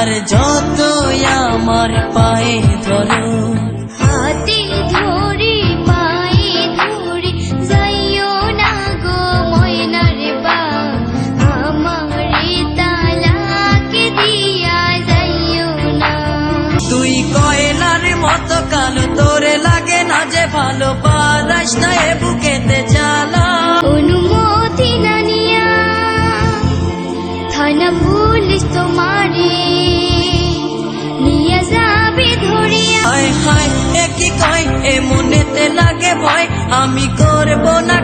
আর যতই আমার পায়ে ধরো, হাতে ধরে পায়ে ধরে যাইও না গো ময়নার বা, আমারে তালাক দিয়া যাইও না। তুই কয়লার মতো কালো, তোরে লাগে না যে ভালো, পালাস না এ বুকেতে জ্বালা। অনুমতি না নিয়া থানা পুলিশ তোমারে নিয়ে যাবে ধরিয়া। হায় হায় এ কি কয়, এ মনেতে লাগে ভয়, আমি করব না